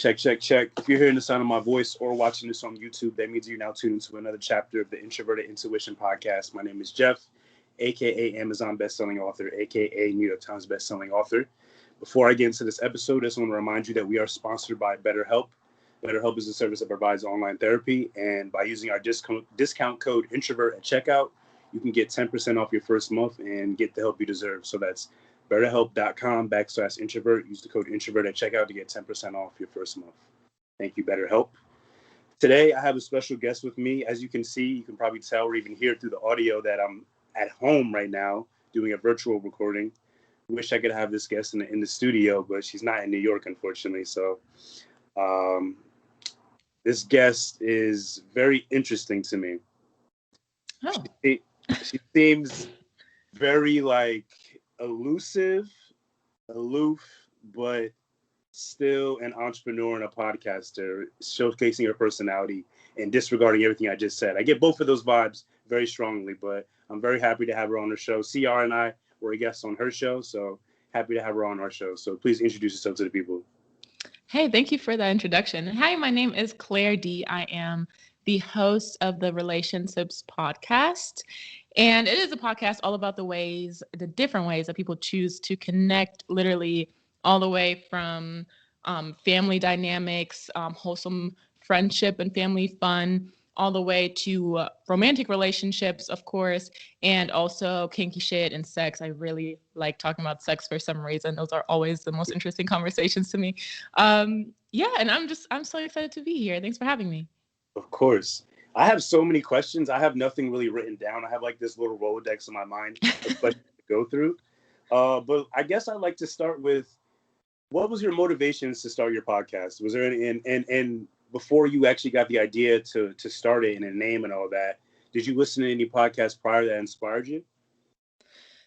Check, check, check. If you're hearing the sound of my voice or watching this on YouTube, that means you're now tuned into another chapter of the Introverted Intuition Podcast. My name is Jeff, a.k.a. Amazon bestselling author, a.k.a. New York Times bestselling author. Before I get into this episode, I just want to remind you that we are sponsored by BetterHelp. BetterHelp is a service that provides online therapy, and by using our discount code INTROVERT at checkout, you can get 10% off your first month and get the help you deserve. So that's BetterHelp.com/introvert. Use the code introvert at checkout to get 10% off your first month. Thank you, BetterHelp. Today, I have a special guest with me. As you can see, you can probably tell or even hear through the audio that I'm at home right now doing a virtual recording. Wish I could have this guest in the studio, but she's not in New York, unfortunately. So this guest is very interesting to me. Oh. She seems very elusive, aloof, but still an entrepreneur and a podcaster, showcasing her personality and disregarding everything I just said. I get both of those vibes very strongly, but I'm very happy to have her on the show. CR and I were a guest on her show, so happy to have her on our show. So please introduce yourself to the people. Hey, thank you for that introduction. Hi, my name is Claire D. I am the host of the Relationships Podcast. And it is a podcast all about the different ways that people choose to connect, literally all the way from family dynamics, wholesome friendship and family fun, all the way to romantic relationships, of course, and also kinky shit and sex. I really like talking about sex for some reason. Those are always the most interesting conversations to me. And I'm so excited to be here. Thanks for having me. Of course. I have so many questions. I have nothing really written down. I have this little Rolodex in my mind of questions to go through. But I guess I'd like to start with, what was your motivations to start your podcast? Was there any, and before you actually got the idea to start it and a name and all that, did you listen to any podcasts prior that inspired you?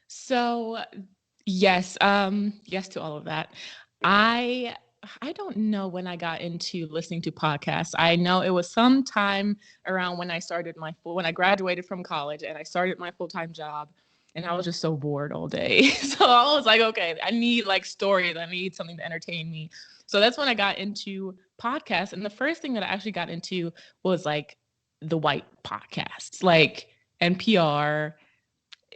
So yes, yes to all of that. I don't know when I got into listening to podcasts. I know it was sometime around when I graduated from college and I started my full-time job, and I was just so bored all day. So I was like, okay, I need stories. I need something to entertain me. So that's when I got into podcasts. And the first thing that I actually got into was the white podcasts, like NPR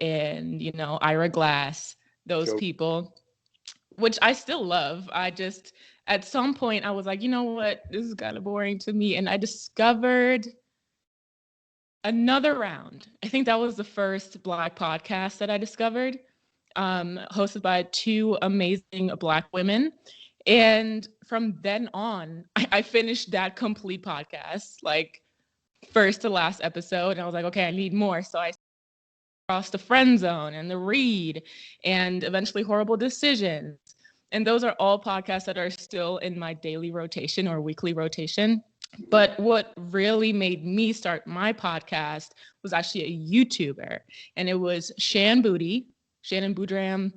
and, Ira Glass, those people, which I still love. At some point I was like, you know what, this is kind of boring to me. And I discovered Another Round. I think that was the first Black podcast that I discovered, hosted by two amazing Black women. And from then on, I finished that complete podcast, first to last episode. And I was like, okay, I need more. So I crossed the Friend Zone and The Read and eventually Horrible Decisions. And those are all podcasts that are still in my daily rotation or weekly rotation. But what really made me start my podcast was actually a YouTuber. And it was Shannon Boodram,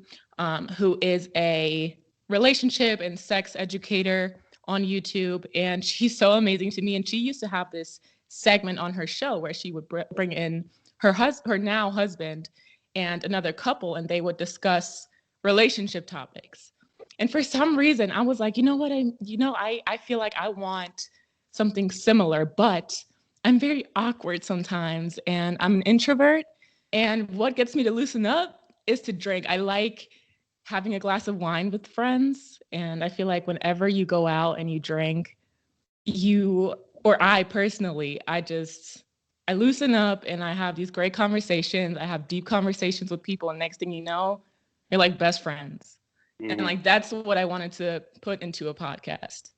who is a relationship and sex educator on YouTube. And she's so amazing to me. And she used to have this segment on her show where she would bring in her now husband and another couple, and they would discuss relationship topics. And for some reason, I was like, you know what, I feel like I want something similar, but I'm very awkward sometimes, and I'm an introvert. And what gets me to loosen up is to drink. I like having a glass of wine with friends, and I feel like whenever you go out and you drink, I personally, I loosen up and I have these great conversations. I have deep conversations with people, and next thing you know, you're like best friends. Mm-hmm. And that's what I wanted to put into a podcast.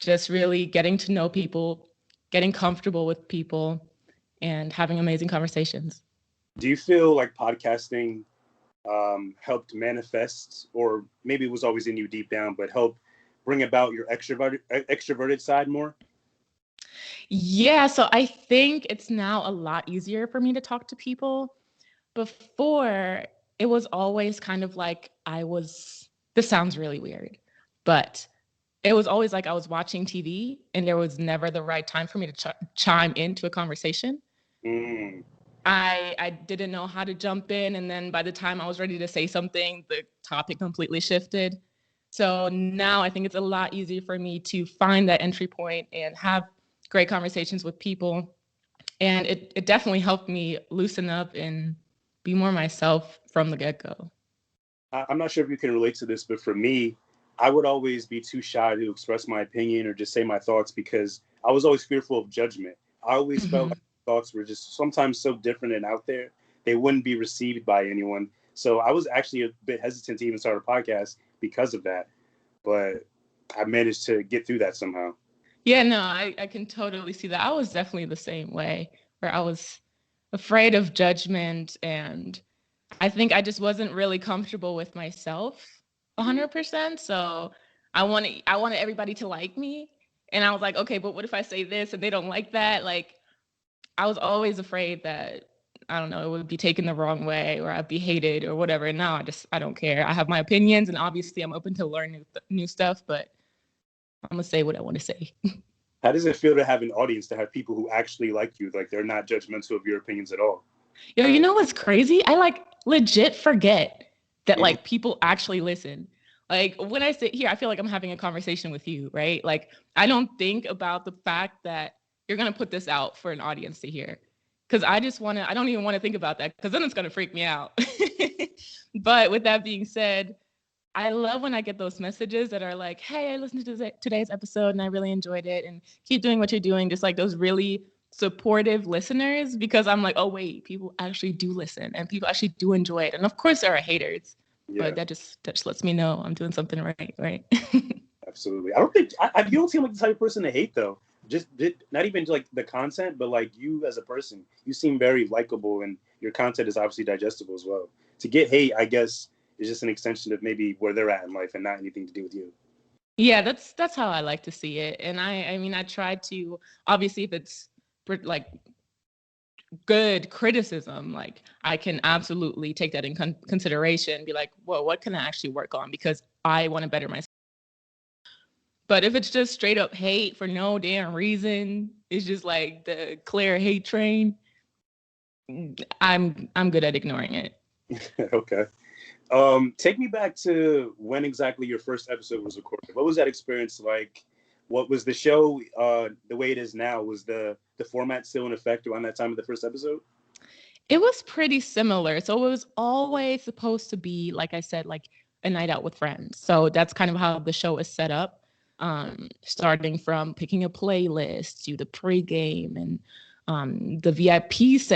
Just really getting to know people, getting comfortable with people, and having amazing conversations. Do you feel like podcasting helped manifest, or maybe it was always in you deep down, but helped bring about your extroverted side more? Yeah, so I think it's now a lot easier for me to talk to people. Before, it was always kind of like this sounds really weird, but it was always like I was watching TV and there was never the right time for me to chime into a conversation. Mm. I didn't know how to jump in, and then by the time I was ready to say something, the topic completely shifted. So now I think it's a lot easier for me to find that entry point and have great conversations with people. And it definitely helped me loosen up and be more myself from the get-go. I'm not sure if you can relate to this, but for me, I would always be too shy to express my opinion or just say my thoughts because I was always fearful of judgment. I always felt like thoughts were just sometimes so different and out there, they wouldn't be received by anyone. So I was actually a bit hesitant to even start a podcast because of that. But I managed to get through that somehow. Yeah, no, I can totally see that. I was definitely the same way, where I was afraid of judgment, and I think I just wasn't really comfortable with myself 100%. So I wanted everybody to like me, and I was like, okay, but what if I say this and they don't like that? Like, I was always afraid that, I don't know, it would be taken the wrong way or I'd be hated or whatever. And now I don't care. I have my opinions, and obviously I'm open to learn new stuff, but I'm gonna say what I want to say. How does it feel to have an audience, to have people who actually like you, like they're not judgmental of your opinions at all? Yo, you know what's crazy? I like legit forget that like people actually listen. Like when I sit here, I feel like I'm having a conversation with you, right? Like I don't think about the fact that you're gonna put this out for an audience to hear. Cause I don't even want to think about that because then it's gonna freak me out. But with that being said, I love when I get those messages that are like, hey, I listened to today's episode and I really enjoyed it, and keep doing what you're doing. Just like those really supportive listeners, because I'm like, oh, wait, people actually do listen and people actually do enjoy it. And of course there are haters, but that just lets me know I'm doing something right. Absolutely. I don't think, you don't seem like the type of person to hate though. Just not even like the content, but like you as a person, you seem very likable and your content is obviously digestible as well. To get hate, I guess, is just an extension of maybe where they're at in life and not anything to do with you. Yeah, that's how I like to see it. And I mean, I try to, obviously, if it's like good criticism, like I can absolutely take that in consideration, be like, well, what can I actually work on? Because I want to better myself. But if it's just straight up hate for no damn reason, it's just like the Claire hate train, I'm good at ignoring it. Okay. Take me back to when exactly your first episode was recorded. What was that experience like? What was the show the way it is now? Was the format still in effect around that time of the first episode? It was pretty similar. So it was always supposed to be, like I said, like a night out with friends. So that's kind of how the show is set up. Starting from picking a playlist to the pregame and the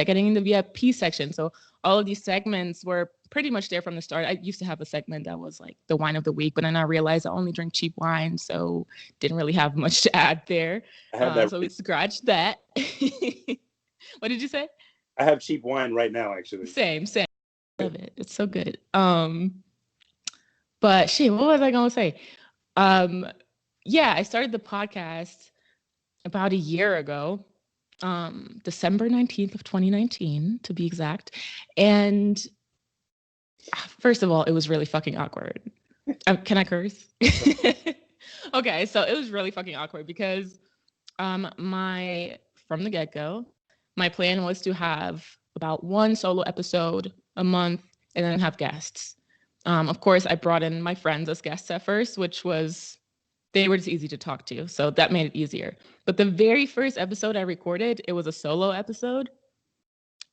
getting in the VIP section. So all of these segments were pretty much there from the start. I used to have a segment that was like the wine of the week, but then I realized I only drink cheap wine, so didn't really have much to add there. So we scratched that. What did you say? I have cheap wine right now, actually. Same. Love it. It's so good. But shit, what was I gonna say? Yeah, I started the podcast about a year ago, December 19th of 2019, to be exact. And first of all, it was really fucking awkward. Can I curse? Okay, so it was really fucking awkward because from the get-go, my plan was to have about one solo episode a month and then have guests. Of course, I brought in my friends as guests at first, they were just easy to talk to. So that made it easier. But the very first episode I recorded, it was a solo episode.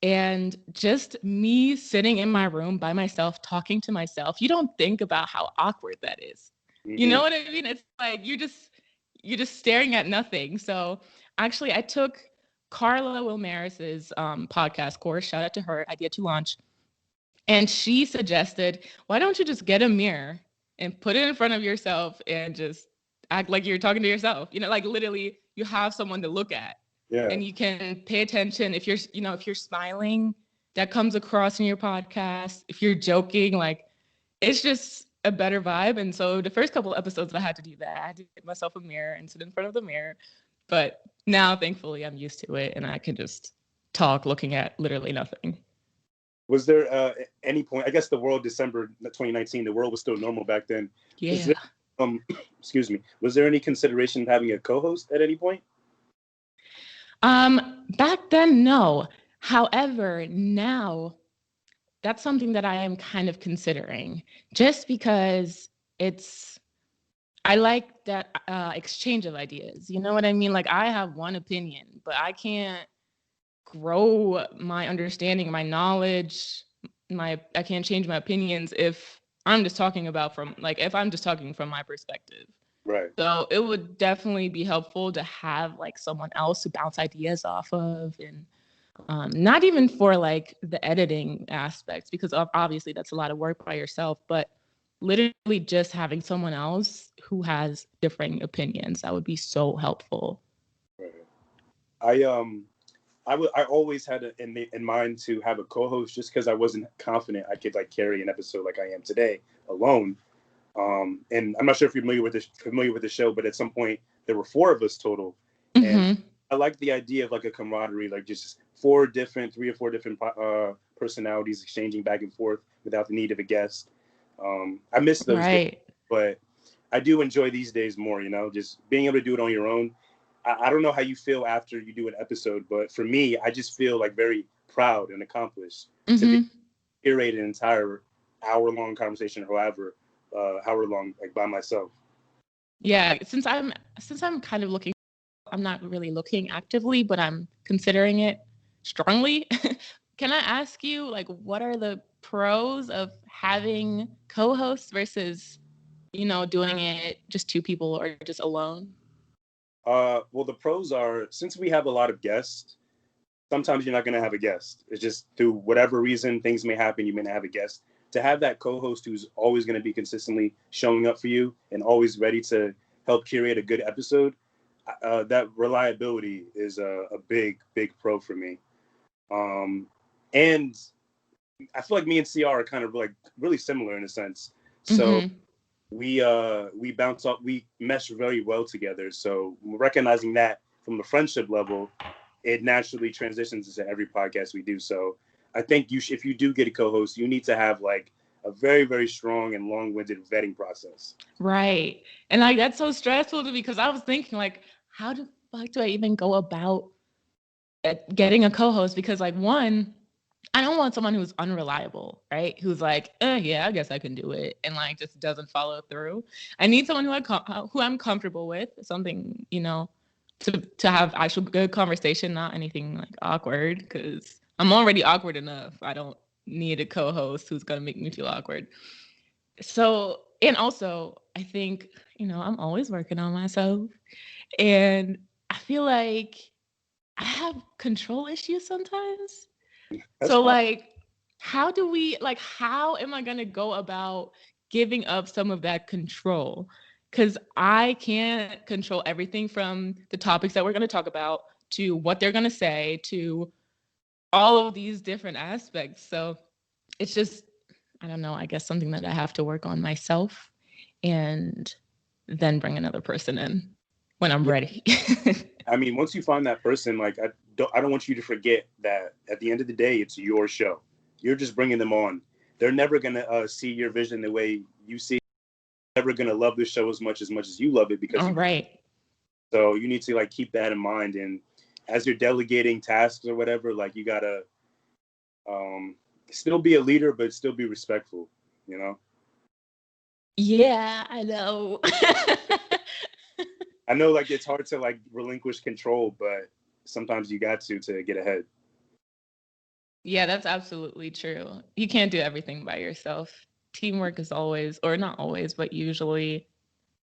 And just me sitting in my room by myself, talking to myself, you don't think about how awkward that is. Mm-hmm. You know what I mean? It's like you're just staring at nothing. So actually, I took Carla Wilmaris's podcast course. Shout out to her, Idea to Launch. And she suggested, why don't you just get a mirror and put it in front of yourself and just act like you're talking to yourself? You know, like literally you have someone to look at. Yeah. And you can pay attention. If you're smiling, that comes across in your podcast. If you're joking, like it's just a better vibe. And so the first couple of episodes, I had to do that. I had to get myself a mirror and sit in front of the mirror. But now, thankfully, I'm used to it and I can just talk looking at literally nothing. Was there any point, I guess December 2019, the world was still normal back then. Yeah. Excuse me. Was there any consideration of having a co-host at any point? Back then, no. However, now that's something that I am kind of considering just because it's I like that exchange of ideas. You know what I mean? Like I have one opinion, but I can't grow my understanding, my knowledge, I can't change my opinions if I'm just talking about if I'm just talking from my perspective. Right. So it would definitely be helpful to have like someone else to bounce ideas off of, and not even for like the editing aspects, because obviously that's a lot of work by yourself, but literally just having someone else who has differing opinions, that would be so helpful. Right. I always had in mind to have a co-host just because I wasn't confident I could like carry an episode like I am today alone. And I'm not sure if you're familiar with the show, but at some point there were 4 of us total, and I like the idea of like a camaraderie, like just 3 or 4 different personalities exchanging back and forth without the need of a guest. I miss those days, but I do enjoy these days more. You know, just being able to do it on your own. I don't know how you feel after you do an episode, but for me, I just feel like very proud and accomplished to curate an entire hour-long conversation, however long, like by myself. Yeah, since I'm kind of looking, I'm not really looking actively, but I'm considering it strongly. Can I ask you, like, what are the pros of having co-hosts versus, doing it just 2 people or just alone? Well, the pros are, since we have a lot of guests, sometimes you're not going to have a guest. It's just through whatever reason, things may happen, you may not have a guest. To have that co-host who's always going to be consistently showing up for you and always ready to help curate a good episode, that reliability is a big, big pro for me. And I feel like me and CR are kind of like really similar in a sense. So we bounce off, we mesh very well together. So recognizing that from a friendship level, it naturally transitions into every podcast we do. So I think if you do get a co-host, you need to have like a very, very strong and long-winded vetting process. Right. And like that's so stressful to me, because I was thinking like, how the fuck do I even go about getting a co-host? Because like, one, I don't want someone who's unreliable, right? Who's like, yeah, I guess I can do it, and like just doesn't follow through. I need someone who I'm comfortable with, something, to have actual good conversation, not anything like awkward, because I'm already awkward enough. I don't need a co-host who's gonna make me feel awkward. So, and also, I think, I'm always working on myself, and I feel like I have control issues sometimes. So like, how am I going to go about giving up some of that control? Because I can't control everything from the topics that we're going to talk about to what they're going to say to all of these different aspects. So it's just, I don't know, I guess something that I have to work on myself and then bring another person in when I'm ready. I mean, once you find that person, like I don't want you to forget that at the end of the day, it's your show. You're just bringing them on. They're never gonna see your vision the way you see it. They're never gonna love the show as much as you love it because. Right. So you need to like keep that in mind, and as you're delegating tasks or whatever, like you gotta still be a leader, but still be respectful. You know. Yeah, I know. I know, like it's hard to like relinquish control, but sometimes you got to get ahead. Yeah, that's absolutely true. You can't do everything by yourself. Teamwork is always, or not always, but usually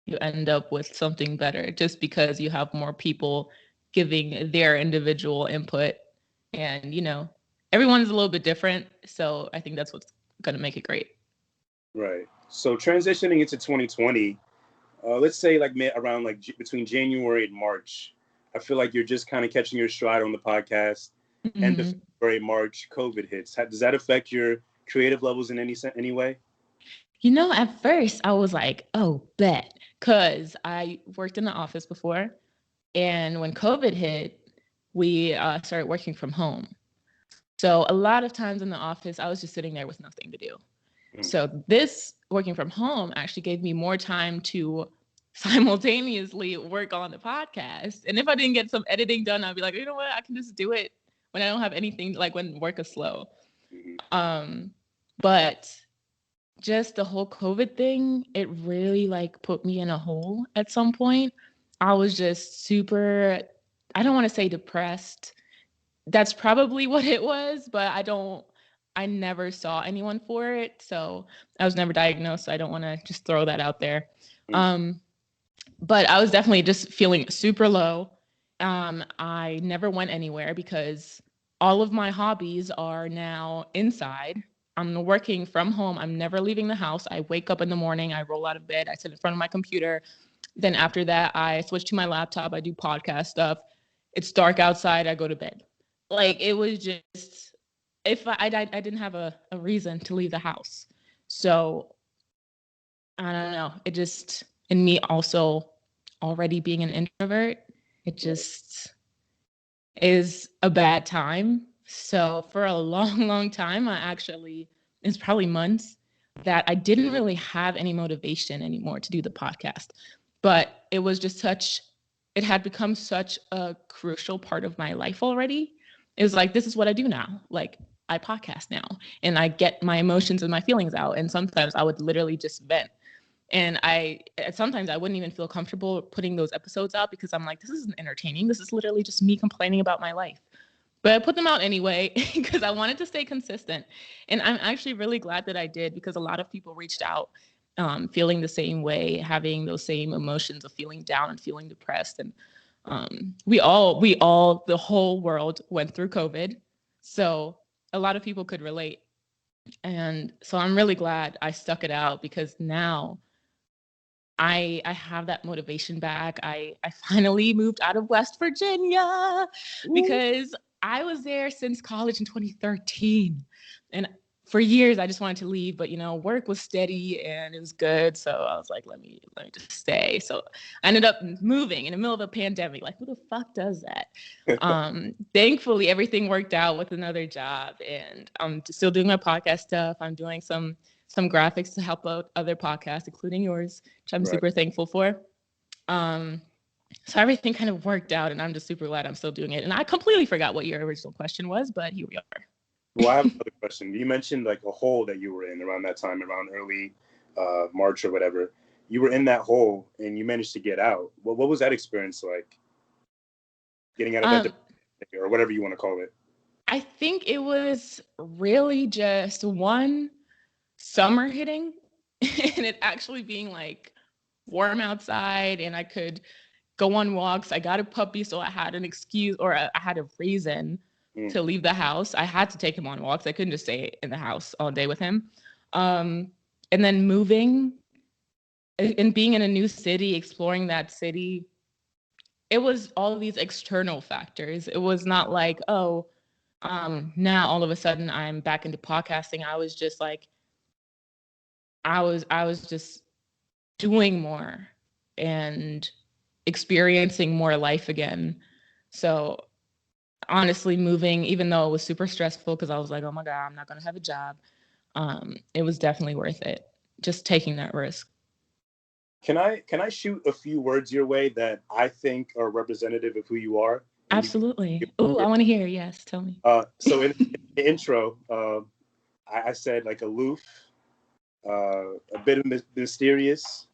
you end up with something better just because you have more people giving their individual input. And, everyone's a little bit different. So I think that's what's going to make it great. Right. So transitioning into 2020, let's say like around like between January and March, I feel like you're just kind of catching your stride on the podcast. End of February, March, COVID hits. Does that affect your creative levels in any way? At first I was like, oh, bet, because I worked in the office before. And when COVID hit, we started working from home. So a lot of times in the office, I was just sitting there with nothing to do. So this working from home actually gave me more time to simultaneously work on the podcast. And if I didn't get some editing done, I'd be like, you know what, I can just do it when I don't have anything, like when work is slow. But just the whole COVID thing, it really like put me in a hole at some point. I was just super, I don't want to say depressed. That's probably what it was, but I never saw anyone for it. So I was never diagnosed. So I don't want to just throw that out there. Um, but I was definitely just feeling super low. I never went anywhere because all of my hobbies are now inside. I'm working from home. I'm never leaving the house. I wake up in the morning, I roll out of bed, I sit in front of my computer. Then after that, I switch to my laptop, I do podcast stuff. It's dark outside, I go to bed. Like it was just, if I didn't have a reason to leave the house. So I don't know. It just, and me also already being an introvert, it just is a bad time. So for a long, long time, it's probably months that I didn't really have any motivation anymore to do the podcast. But it was just it had become such a crucial part of my life already. It was like, this is what I do now. Like, I podcast now and I get my emotions and my feelings out. And sometimes I would literally just vent. And sometimes I wouldn't even feel comfortable putting those episodes out because I'm like, this isn't entertaining. This is literally just me complaining about my life. But I put them out anyway because I wanted to stay consistent. And I'm actually really glad that I did because a lot of people reached out feeling the same way, having those same emotions of feeling down and feeling depressed. And we all, the whole world went through COVID. So a lot of people could relate. And so I'm really glad I stuck it out because now I have that motivation back. I finally moved out of West Virginia because I was there since college in 2013. And for years I just wanted to leave, but work was steady and it was good. So I was like, let me just stay. So I ended up moving in the middle of a pandemic. Like, who the fuck does that? Thankfully everything worked out with another job and I'm still doing my podcast stuff. I'm doing some graphics to help out other podcasts, including yours, which I'm super thankful for. So everything kind of worked out and I'm just super glad I'm still doing it. And I completely forgot what your original question was, but here we are. Well, I have another question. You mentioned like a hole that you were in around that time, around early March or whatever. You were in that hole and you managed to get out. What was that experience like? Getting out of that or whatever you want to call it. I think it was really just one summer hitting and it actually being like warm outside and I could go on walks. I got a puppy, so I had an excuse or I had a reason to leave the house. I had to take him on walks. I couldn't just stay in the house all day with him. And then moving and being in a new city, exploring that city, it was all of these external factors. It was not like, now all of a sudden I'm back into podcasting. I was just like, I was just doing more and experiencing more life again. So honestly, moving, even though it was super stressful because I was like, oh my God, I'm not going to have a job. It was definitely worth it. Just taking that risk. Can I shoot a few words your way that I think are representative of who you are? Absolutely. Oh, I want to hear. Yes, tell me. So in the intro, I said like aloof, a bit of mysterious,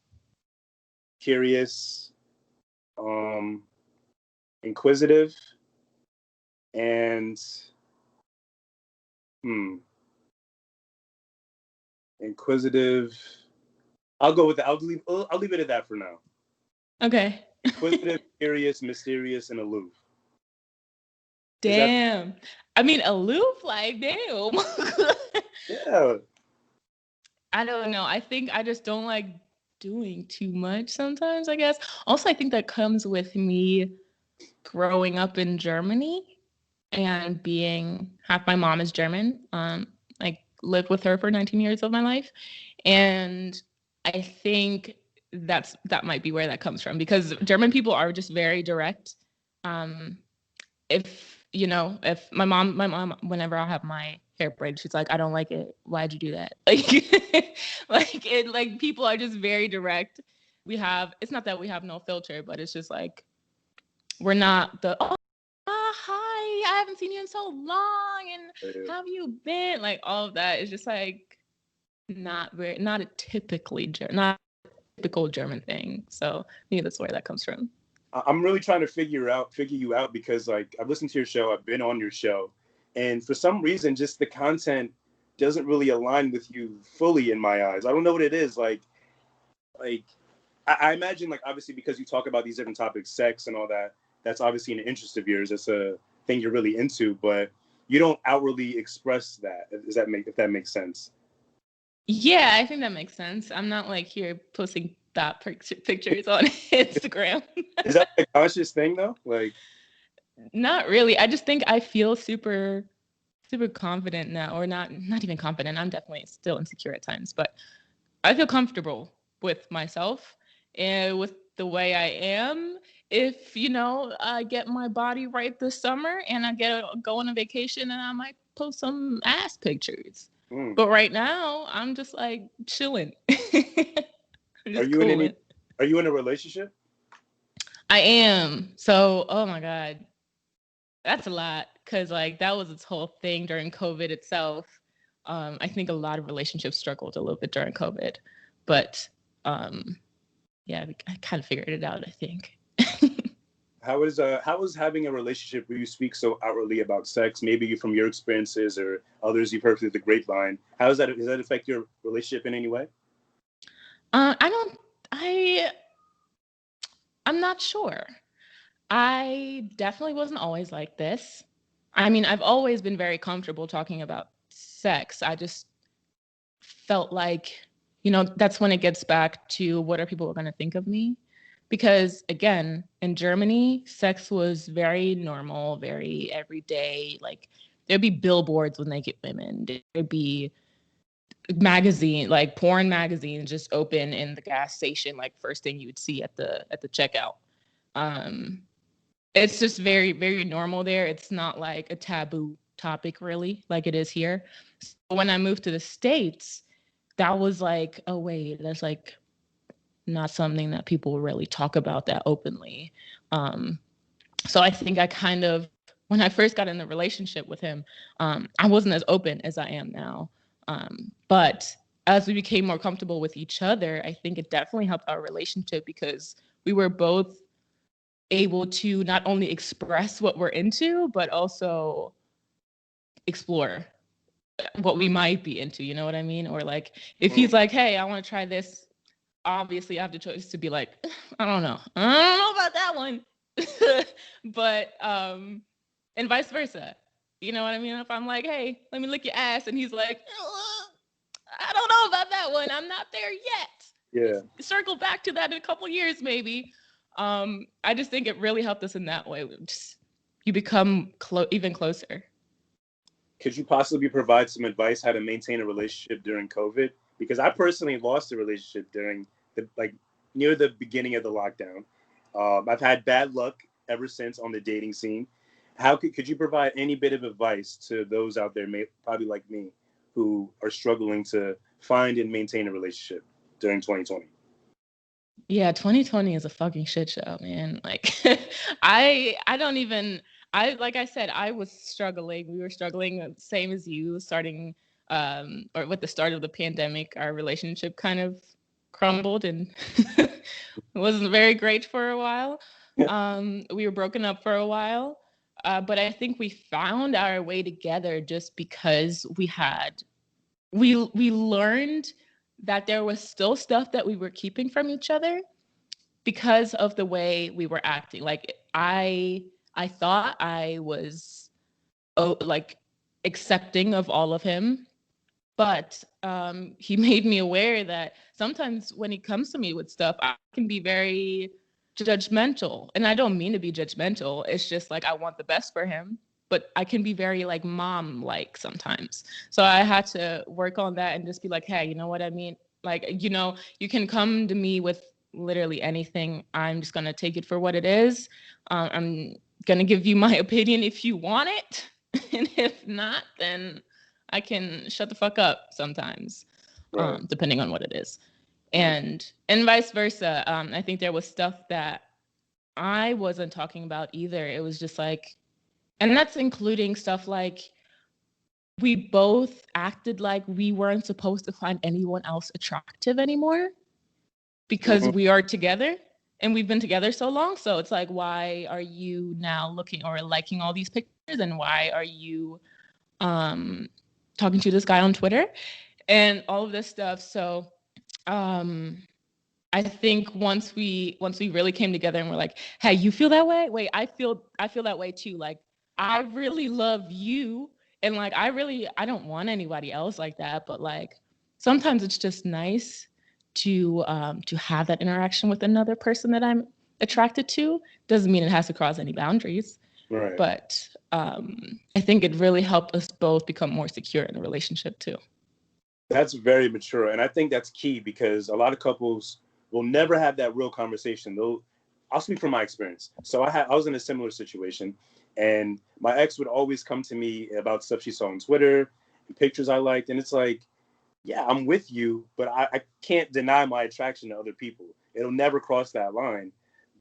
curious, inquisitive, and inquisitive. I'll go with that. I'll leave it at that for now. Okay. Inquisitive, curious, mysterious, and aloof. Damn. I mean, aloof, like, damn. Yeah. I don't know. I think I just don't like doing too much sometimes, I guess. Also, I think that comes with me growing up in Germany and being half my mom is German. I lived with her for 19 years of my life. And I think that might be where that comes from because German people are just very direct. If my mom, whenever I have my hair braided, she's like, I don't like it. Why'd you do that? Like people are just very direct. It's not that we have no filter, but it's just like, we're not hi, I haven't seen you in so long. And how have you been? Like all of that is just like, not a not a typical German thing. So maybe that's where that comes from. I'm really trying to figure you out because like I've listened to your show, I've been on your show, and for some reason, just the content doesn't really align with you fully in my eyes. I don't know what it is. Like I imagine like obviously because you talk about these different topics, sex and all that. That's obviously an interest of yours. It's a thing you're really into, but you don't outwardly express that. If that makes sense? Yeah, I think that makes sense. I'm not like here posting that pictures on Instagram. Is that a conscious thing though? Like, Not really. I just think I feel super confident now, or not even confident. I'm definitely still insecure at times, but I feel comfortable with myself and with the way I am. If I get my body right this summer and I go on a vacation, and I might post some ass pictures. But right now, I'm just like chilling. I'm just cooling. Are you in a relationship? I am. So, oh my God, that's a lot, because like that was its whole thing during COVID itself. I think a lot of relationships struggled a little bit during COVID, but yeah, I kind of figured it out, I think. How is having a relationship where you speak so outwardly about sex, maybe from your experiences or others you've heard through the grapevine? Does that affect your relationship in any way? I'm not sure. I definitely wasn't always like this. I mean, I've always been very comfortable talking about sex. I just felt like, that's when it gets back to what are people going to think of me? Because again, in Germany, sex was very normal, very everyday. Like there'd be billboards with naked women. There'd be porn magazines just open in the gas station, like first thing you would see at the checkout. It's just very, very normal there. It's not like a taboo topic really like it is here. So when I moved to the States, that was like, oh wait, that's like not something that people really talk about that openly. So I think I kind of, when I first got in the relationship with him, I wasn't as open as I am now. But as we became more comfortable with each other, I think it definitely helped our relationship, because we were both able to not only express what we're into, but also explore what we might be into, you know what I mean? Or like, if he's like, hey, I want to try this, obviously I have the choice to be like, I don't know about that one. But and vice versa, you know what I mean? If I'm like, hey, let me lick your ass, and he's like, I don't know about that one, I'm not there yet. Yeah, circle back to that in a couple years maybe. I just think it really helped us in that way. You become even closer. Could you possibly provide some advice how to maintain a relationship during COVID? Because I personally lost a relationship during near the beginning of the lockdown. I've had bad luck ever since on the dating scene. How could you provide any bit of advice to those out there, probably like me, who are struggling to find and maintain a relationship during 2020? Yeah, 2020 is a fucking shit show, man. Like I don't even, like I said, I was struggling. We were struggling same as you, starting or with the start of the pandemic. Our relationship kind of crumbled and it wasn't very great for a while. We were broken up for a while. But I think we found our way together just because we learned that there was still stuff that we were keeping from each other because of the way we were acting. Like I thought I was like accepting of all of him, but he made me aware that sometimes when he comes to me with stuff, I can be very judgmental. And I don't mean to be judgmental. It's just like I want the best for him, but I can be very like mom-like sometimes. So I had to work on that and just be like, hey, you know what I mean? Like, you can come to me with literally anything. I'm just going to take it for what it is. I'm going to give you my opinion if you want it. And if not, then I can shut the fuck up sometimes, Right. Depending on what it is. And vice versa. I think there was stuff that I wasn't talking about either. It was just like, and that's including stuff like we both acted like we weren't supposed to find anyone else attractive anymore because we are together and we've been together so long. So it's like, why are you now looking or liking all these pictures? And why are you talking to this guy on Twitter and all of this stuff? So I think once we really came together and we're like, hey, you feel that way? Wait, I feel that way too. Like, I really love you. And like, I don't want anybody else like that. But like, sometimes it's just nice to have that interaction with another person that I'm attracted to. Doesn't mean it has to cross any boundaries. Right. But I think it really helped us both become more secure in the relationship too. That's very mature. And I think that's key because a lot of couples will never have that real conversation. I'll speak from my experience. So I was in a similar situation, and my ex would always come to me about stuff she saw on Twitter and pictures I liked. And it's like, yeah, I'm with you, but I can't deny my attraction to other people. It'll never cross that line.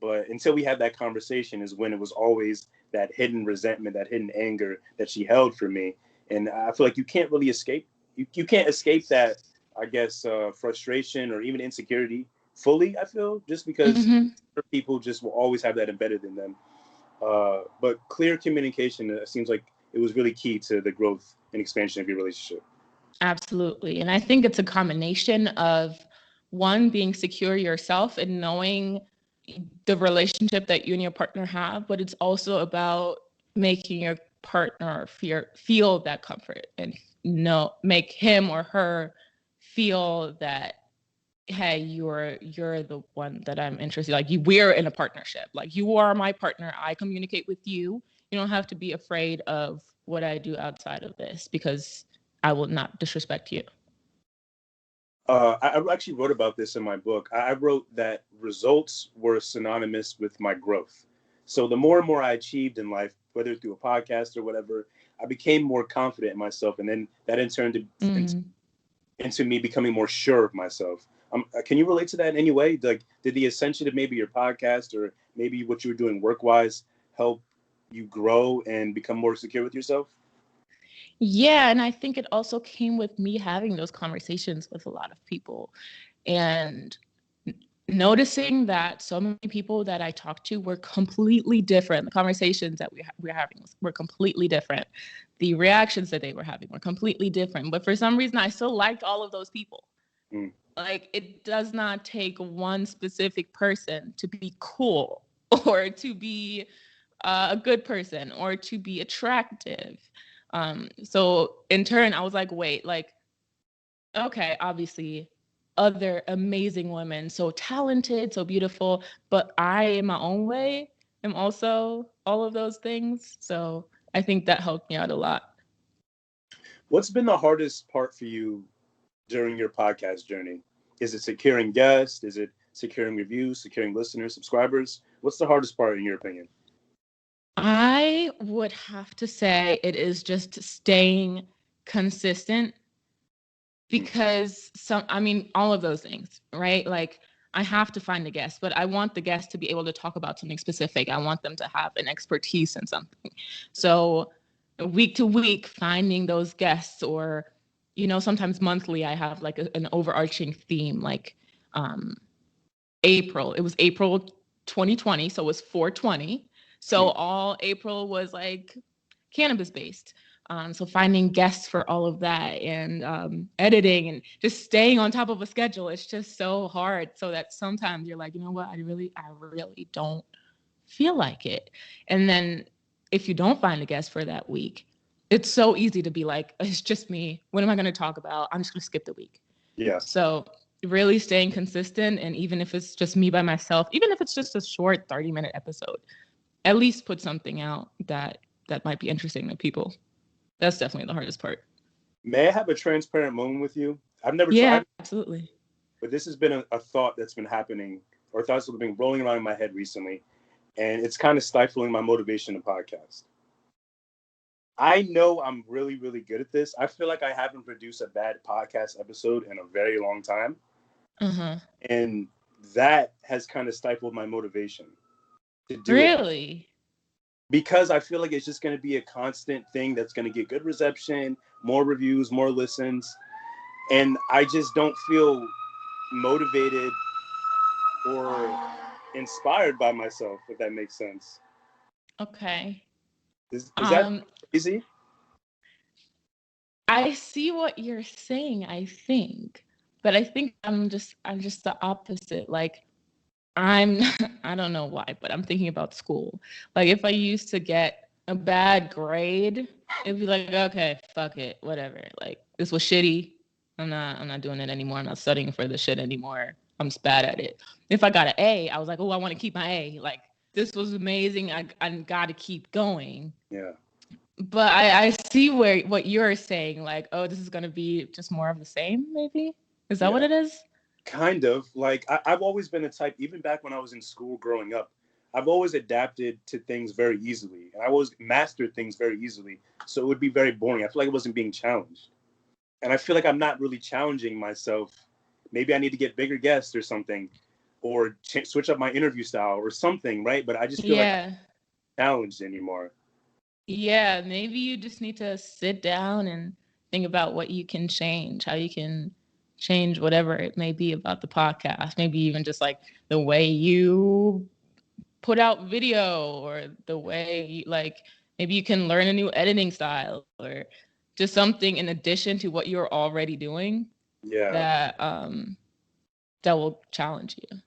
But until we had that conversation is when it was always that hidden resentment, that hidden anger that she held for me. And I feel like you can't really escape. You can't escape that, I guess, frustration or even insecurity fully, I feel, just because people just will always have that embedded in them. But clear communication seems like it was really key to the growth and expansion of your relationship. Absolutely. And I think it's a combination of, one, being secure yourself and knowing the relationship that you and your partner have, but it's also about making your partner feel that comfort and make him or her feel that, hey, you're the one that I'm interested in. Like, we're in a partnership. Like, you are my partner. I communicate with you. You don't have to be afraid of what I do outside of this because I will not disrespect you. I actually wrote about this in my book. I wrote that results were synonymous with my growth. So the more and more I achieved in life, whether through a podcast or whatever, I became more confident in myself. And then that in turn into me becoming more sure of myself. Can you relate to that in any way? Like, did the ascension of maybe your podcast or maybe what you were doing work-wise help you grow and become more secure with yourself? Yeah, and I think it also came with me having those conversations with a lot of people and noticing that so many people that I talked to were completely different. The conversations that we were having were completely different. The reactions that they were having were completely different. But for some reason, I still liked all of those people. Like, it does not take one specific person to be cool or to be a good person or to be attractive. So in turn, I was like, wait, like, okay, obviously other amazing women, so talented, so beautiful, but I, in my own way, am also all of those things. So I think that helped me out a lot. What's been the hardest part for you during your podcast journey? Is it securing guests? Is it securing reviews, securing listeners, subscribers? What's the hardest part in your opinion? I would have to say it is just staying consistent because all of those things, right? Like, I have to find a guest, but I want the guest to be able to talk about something specific. I want them to have an expertise in something. So week to week, finding those guests, or, sometimes monthly, I have like an overarching theme, like April. It was April 2020, so it was 420. So all April was like cannabis based. So finding guests for all of that and editing and just staying on top of a schedule, it's just so hard. So that sometimes you're like, you know what, I really don't feel like it. And then if you don't find a guest for that week, it's so easy to be like, it's just me. What am I going to talk about? I'm just going to skip the week. Yeah. So really staying consistent, and even if it's just me by myself, even if it's just a short 30-minute episode, at least put something out that might be interesting to people. That's definitely the hardest part. May I have a transparent moment with you? I've never tried. Yeah, absolutely. But this has been a thought that's been happening, or thoughts that have been rolling around in my head recently, and it's kind of stifling my motivation to podcast. I know I'm really, really good at this. I feel like I haven't produced a bad podcast episode in a very long time. And that has kind of stifled my motivation to do it. Really? because I feel like it's just going to be a constant thing that's going to get good reception, more reviews, more listens. And I just don't feel motivated or inspired by myself, if that makes sense. Okay. Is that easy? I see what you're saying, I think. But I think I'm just the opposite. Like I don't know why, but I'm thinking about school. Like if I used to get a bad grade, it'd be like, okay, fuck it, whatever. Like this was shitty. I'm not doing it anymore. I'm not studying for this shit anymore. I'm just bad at it. If I got an A, I was like, oh, I want to keep my A. Like this was amazing. I got to keep going. Yeah. But I see what you're saying. Like, oh, this is gonna be just more of the same. Maybe is that what it is? Kind of. Like I've always been a type, even back when I was in school growing up, I've always adapted to things very easily, and I always mastered things very easily. So it would be very boring. I feel like I wasn't being challenged, and I feel like I'm not really challenging myself. Maybe I need to get bigger guests or something, or switch up my interview style or something, right? But I just feel like I'm not challenged anymore. Yeah, maybe you just need to sit down and think about what you can change, how you can change whatever it may be about the podcast. Maybe even just like the way you put out video, or the way you, like maybe you can learn a new editing style, or just something in addition to what you're already doing. Yeah. That will challenge you.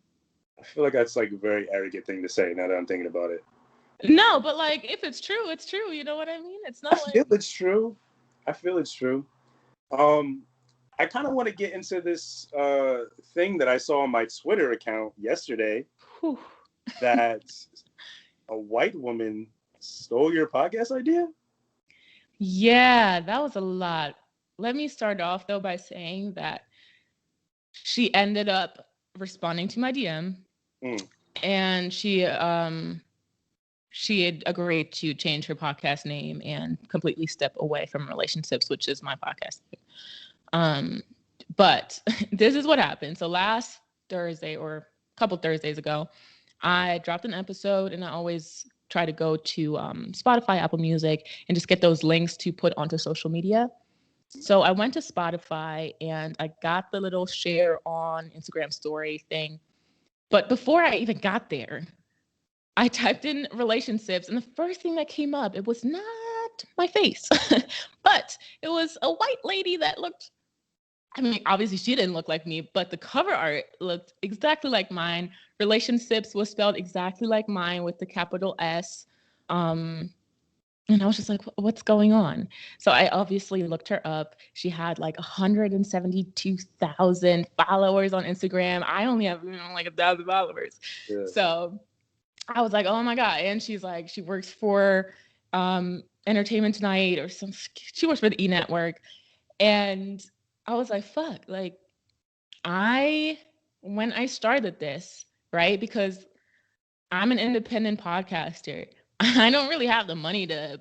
I feel like that's like a very arrogant thing to say now that I'm thinking about it. No, but like if it's true, it's true. You know what I mean? It's not I feel it's true. I feel it's true. I kind of want to get into this thing that I saw on my Twitter account yesterday. Whew. That a white woman stole your podcast idea? Yeah, that was a lot. Let me start off though by saying that she ended up responding to my DM, and she had agreed to change her podcast name and completely step away from relationships, which is my podcast name. But this is what happened. So last Thursday, or a couple Thursdays ago, I dropped an episode, and I always try to go to Spotify, Apple Music, and just get those links to put onto social media. So I went to Spotify and I got the little share on Instagram story thing. But before I even got there, I typed in relationships, and the first thing that came up, it was not my face, but it was a white lady that looked, I mean, obviously she didn't look like me, but the cover art looked exactly like mine. Relationships was spelled exactly like mine with the capital S. And I was just like, what's going on? So I obviously looked her up. She had like 172,000 followers on Instagram. I only have like 1,000 followers. Yeah. So I was like, oh my God. And she's like, she works for Entertainment Tonight or she works for the E! Network. And I was like, fuck, like when I started this, right? Because I'm an independent podcaster. I don't really have the money to,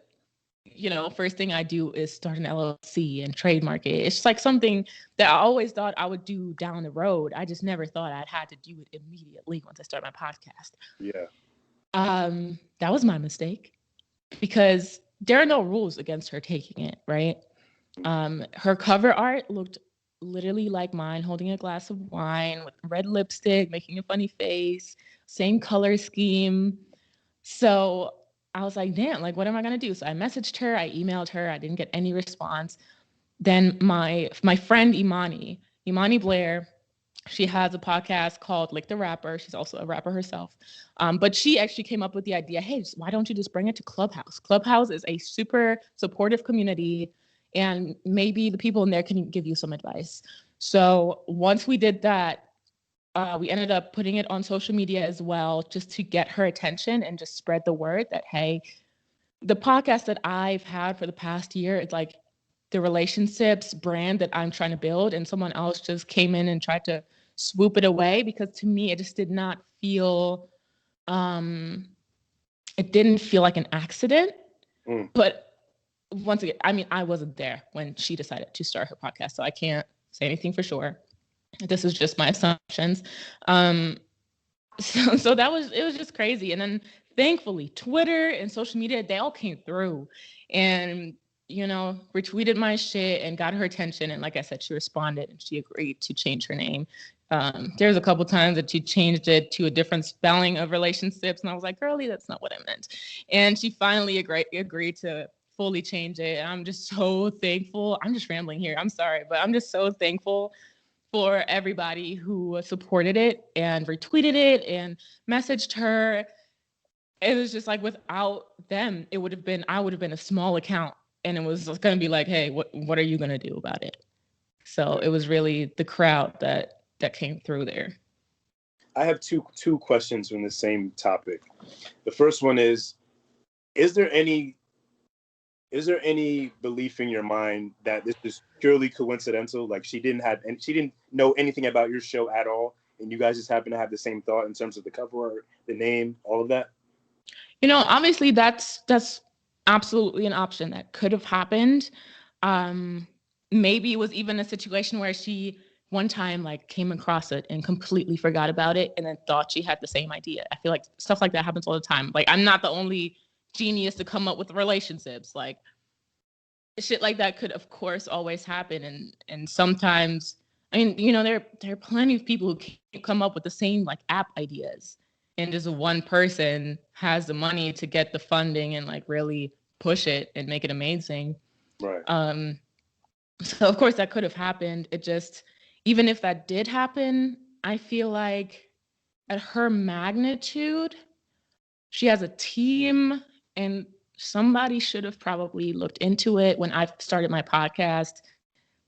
first thing I do is start an LLC and trademark it. It's like something that I always thought I would do down the road. I just never thought I'd had to do it immediately once I start my podcast. Yeah. That was my mistake, because there are no rules against her taking it, right? Her cover art looked literally like mine, holding a glass of wine with red lipstick, making a funny face, same color scheme. So I was like, damn, like, what am I going to do? So I messaged her, I emailed her, I didn't get any response. Then my friend Imani Blair, she has a podcast called Lick the Rapper. She's also a rapper herself. But she actually came up with the idea, hey, why don't you just bring it to Clubhouse? Clubhouse is a super supportive community, and maybe the people in there can give you some advice. So once we did that, we ended up putting it on social media as well, just to get her attention and just spread the word that, hey, the podcast that I've had for the past year, it's like the relationships brand that I'm trying to build, and someone else just came in and tried to swoop it away, because to me, it just did not feel, it didn't feel like an accident. But once again, I mean, I wasn't there when she decided to start her podcast, so I can't say anything for sure. This is just my assumptions. So it was just crazy. And then thankfully, Twitter and social media, they all came through and, retweeted my shit and got her attention. And like I said, she responded and she agreed to change her name. There's a couple times that she changed it to a different spelling of relationships. And I was like, girlie, that's not what I meant. And she finally agreed to fully change it. And I'm just so thankful. I'm just rambling here. I'm sorry, but I'm just so thankful for everybody who supported it and retweeted it and messaged her. It was just like without them, I would have been a small account, and it was going to be like, hey, what are you going to do about it? So it was really the crowd that came through there. I have two questions from the same topic. The first one is there any belief in your mind that this is purely coincidental? Like she didn't know anything about your show at all, and you guys just happen to have the same thought in terms of the cover art, the name, all of that? Obviously that's absolutely an option that could have happened. Maybe it was even a situation where she one time like came across it and completely forgot about it and then thought she had the same idea. I feel like stuff like that happens all the time. Like I'm not the only genius to come up with relationships. Like shit like that could of course always happen. And sometimes, I mean, there are plenty of people who can't come up with the same like app ideas. And just one person has the money to get the funding and like really push it and make it amazing. Right. So of course that could have happened. It just, even if that did happen, I feel like at her magnitude, she has a team and somebody should have probably looked into it. When I started my podcast,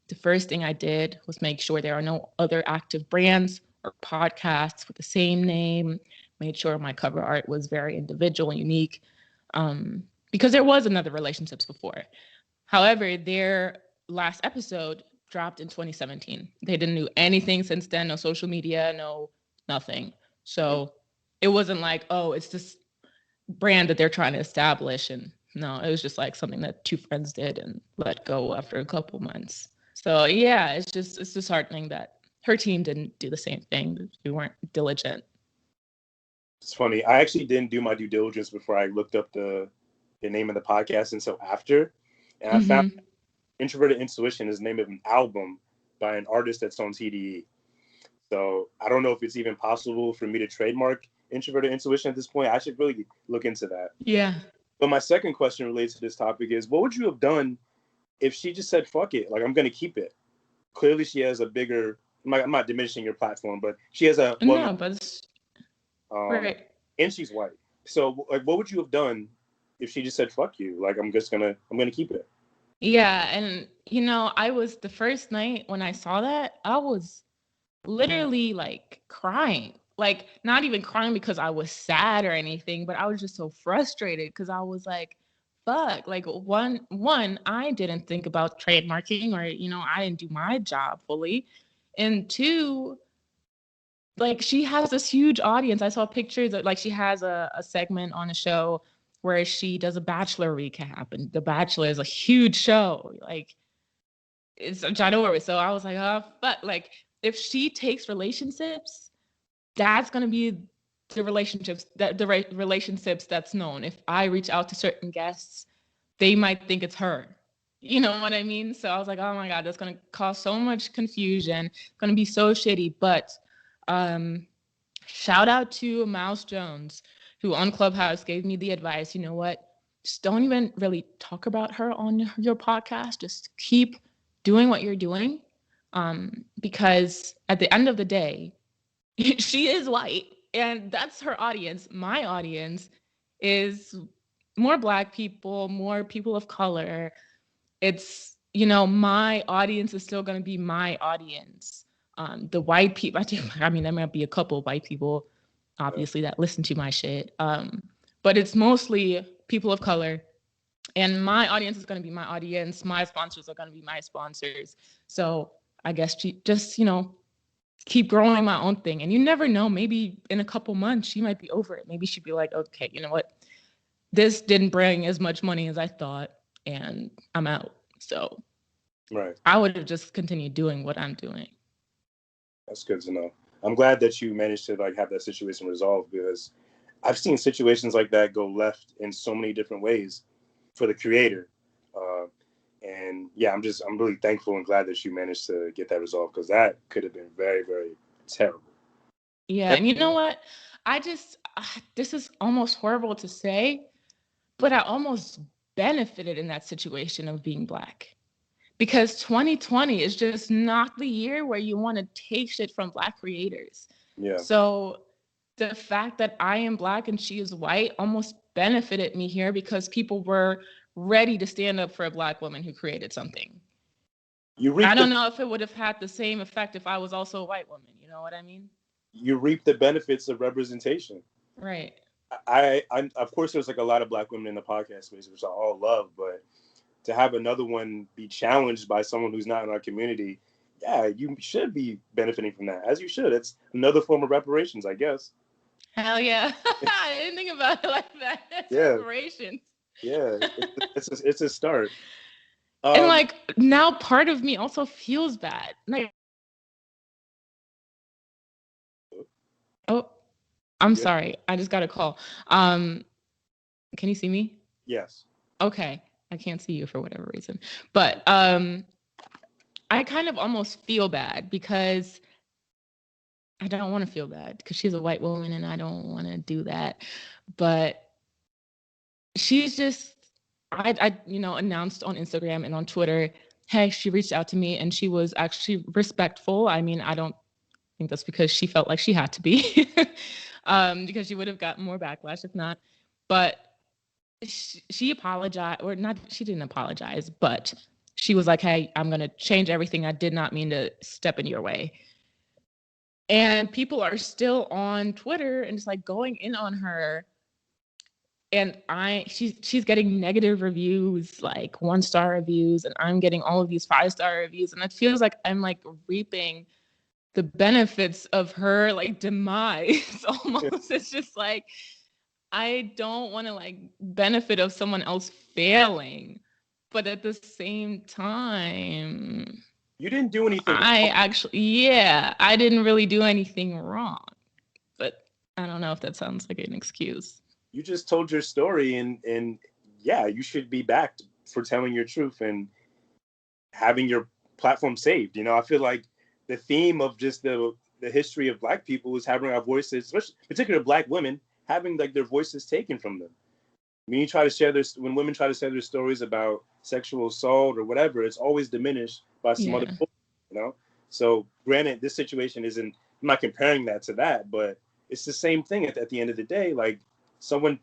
the first thing I did was make sure there are no other active brands or podcasts with the same name. Made sure my cover art was very individual and unique, because there was another relationships before. However, their last episode dropped in 2017. They didn't do anything since then, no social media, no nothing. So it wasn't like, oh, it's this brand that they're trying to establish. And no, it was just like something that two friends did and let go after a couple months. So yeah, it's disheartening that her team didn't do the same thing. They weren't diligent. It's funny. I actually didn't do my due diligence before I looked up the name of the podcast until after. And I found Introverted Intuition is the name of an album by an artist that's on TDE. So I don't know if it's even possible for me to trademark Introverted Intuition at this point. I should really look into that. Yeah. But my second question related to this topic is, what would you have done if she just said, fuck it, like, I'm going to keep it? Clearly she has a bigger, I'm not diminishing your platform, but she has a... no, but it's... right. And she's white. So like, what would you have done if she just said, fuck you? Like, I'm going to keep it. Yeah. And, I was the first night when I saw that, I was literally like crying. Like not even crying because I was sad or anything, but I was just so frustrated because I was like, fuck, like one, I didn't think about trademarking or, I didn't do my job fully. And two, like she has this huge audience. I saw pictures of like she has a segment on a show where she does a Bachelor recap, and The Bachelor is a huge show. Like it's ginormous. So I was like, oh, fuck. Like if she takes relationships, that's going to be the relationships that's known. If I reach out to certain guests, they might think it's her. You know what I mean? So I was like, oh my God, that's going to cause so much confusion. It's going to be so shitty. But shout out to Mouse Jones, who on Clubhouse gave me the advice, you know what? Just don't even really talk about her on your podcast. Just keep doing what you're doing. Because at the end of the day, she is white and that's her audience. My audience is more Black people, more people of color. It's, my audience is still going to be my audience. The white people, I mean, there might be a couple of white people, obviously, that listen to my shit. But it's mostly people of color. And my audience is going to be my audience. My sponsors are going to be my sponsors. So I guess just, keep growing my own thing. And you never know, maybe in a couple months, she might be over it. Maybe she'd be like, okay, you know what? This didn't bring as much money as I thought, and I'm out. So right. I would have just continued doing what I'm doing. That's good to know. I'm glad that you managed to like have that situation resolved, because I've seen situations like that go left in so many different ways for the creator. And yeah, I'm really thankful and glad that you managed to get that resolved, because that could have been very, very terrible. Yeah, and you know what? I just this is almost horrible to say, but I almost benefited in that situation of being Black. Because 2020 is just not the year where you want to take shit from Black creators. Yeah. So the fact that I am Black and she is white almost benefited me here, because people were ready to stand up for a Black woman who created something. I don't know if it would have had the same effect if I was also a white woman. You know what I mean? You reap the benefits of representation. Right. I of course, there's like a lot of Black women in the podcast space, which I all love, but to have another one be challenged by someone who's not in our community, yeah, you should be benefiting from that, as you should. It's another form of reparations, I guess. Hell yeah. I didn't think about it like that. It's yeah. reparations. Yeah, it's a start. And like now part of me also feels bad. Like, oh, I'm sorry. I just got a call. Can you see me? Yes. Okay. I can't see you for whatever reason. But I kind of almost feel bad, because I don't want to feel bad, because she's a white woman and I don't want to do that. But she's just, I announced on Instagram and on Twitter, hey, she reached out to me, and she was actually respectful. I mean, I don't think that's because she felt like she had to be, because she would have gotten more backlash if not. But she apologized, or not, she didn't apologize, but she was like, hey, I'm going to change everything. I did not mean to step in your way. And people are still on Twitter and just like going in on her. And she's getting negative reviews, like 1-star reviews, and I'm getting all of these 5-star reviews. And it feels like I'm like reaping the benefits of her like demise almost. It's just like, I don't want to like benefit of someone else failing, but at the same time, you didn't do anything wrong. I didn't really do anything wrong, but I don't know if that sounds like an excuse. You just told your story, and yeah, you should be backed for telling your truth and having your platform saved. You know, I feel like the theme of just the history of Black people is having our voices, especially particularly Black women, having like their voices taken from them. When you try to share this, when women try to share their stories about sexual assault or whatever, it's always diminished by some other people, you know? So granted, this situation isn't, I'm not comparing that to that, but it's the same thing at the end of the day. Like someone,